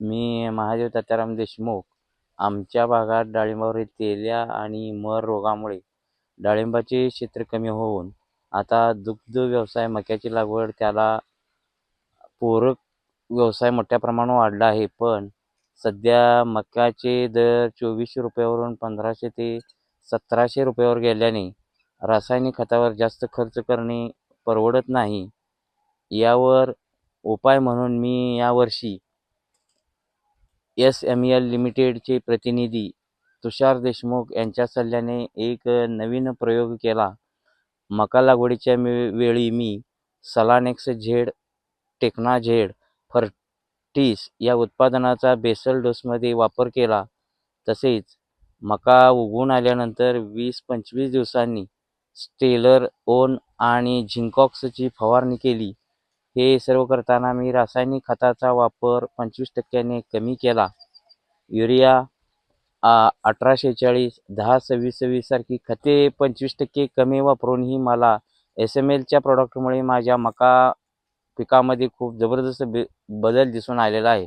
मी महादेव तात्याराम देशमुख. आमच्या भागात डाळिंबावरील तेल्या आणि मर रोगामुळे डाळिंबाचे क्षेत्र कमी होऊन आता दुग्ध व्यवसाय, मक्याची लागवड, त्याला पूरक व्यवसाय मोठ्या प्रमाणावर वाढला आहे. पण सध्या मक्याचे दर 2400 रुपयावरून 1500 ते 1700 रुपयावर गेल्याने रासायनिक खतावर जास्त खर्च करणे परवडत नाही. यावर उपाय म्हणून मी यावर्षी SML लिमिटेडचे प्रतिनिधी तुषार देशमुख यांच्या सल्ल्याने एक नवीन प्रयोग केला. मका लागवडीच्या वेळी मी सलानेक्स झेड, टेक्ना झेड, फर्टिस या उत्पादनाचा बेसल डोसमध्ये वापर केला. तसेच मका उगवून आल्यानंतर 20-25 दिवसांनी स्टेलर ओन आणि झिंकॉक्सची फवारणी केली. हे सर्व करताना मी रासायनिक खताचा वापर 25% कमी केला. युरिया 1846, 10-26-26 सारखी खते 25% कमी वापरूनही मला SMLच्या प्रॉडक्टमुळे माझ्या मका पिकामध्ये खूप जबरदस्त बदल दिसून आलेला आहे.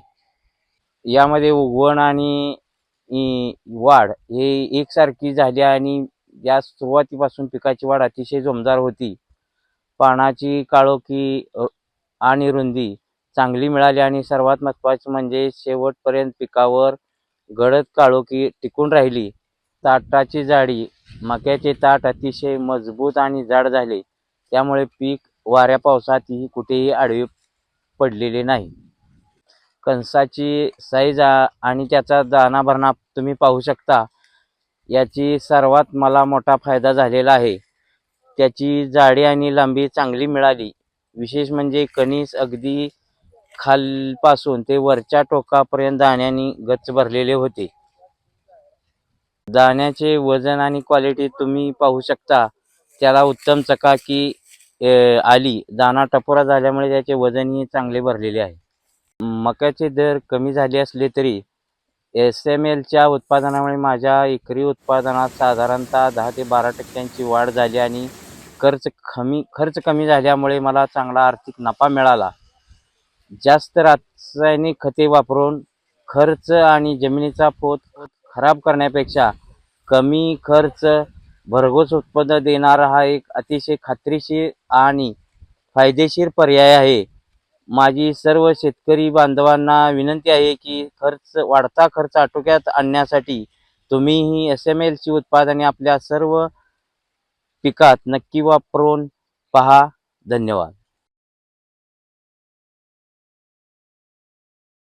यामध्ये उगवण आणि वाढ हे एकसारखी झाली आणि या सुरुवातीपासून पिकाची वाढ अतिशय जोमदार होती. पानाची काळोखी आणि रुंदी चांगली मिळाली आणि सर्वात महत्त्वाचे म्हणजे शेवटपर्यंत पिकावर गडद काळोखी टिकून राहिली. ताटाची जाडी, मक्याचे ताट अतिशय मजबूत आणि जाड झाले. त्यामुळे पीक वाऱ्या पावसातही कुठेही आडवे पडलेले नाही. कणसाची साईज आणि त्याचा दाना भरणा तुम्ही पाहू शकता. याची सर्वात मला मोठा फायदा झालेला आहे. त्याची जाडी आणि लांबी चांगली मिळाली. विशेष म्हणजे कणीस अगदी खालपासून ते वरच्या टोकापर्यंत दाण्याने गच्च भरलेले होते. दाण्याचे वजन आणि क्वालिटी तुम्ही पाहू शकता. त्याला उत्तम चकाकी आली. दाना टपोरा झाल्यामुळे त्याचे वजनही चांगले भरलेले आहे. मक्याचे दर कमी झाले असले तरी SMLच्या उत्पादनामुळे माझ्या एकरी उत्पादनात साधारणतः 10 ते 12% वाढ झाली आणि खर्च कमी झाल्यामुळे मला चांगला आर्थिक नफा मिळाला. जास्त रासायनिक खते वापरून खर्च आणि जमिनीचा पोत खराब करण्यापेक्षा कमी खर्च भरघोस उत्पन्न देणारा हा एक अतिशय खात्रीशीर आणि फायदेशीर पर्याय आहे. माझी सर्व शेतकरी बांधवांना विनंती आहे की वाढता खर्च आटोक्यात आणण्यासाठी तुम्हीही SMLची उत्पादने आपल्या सर्व पिकात नक्की वापरून पहा. धन्यवाद.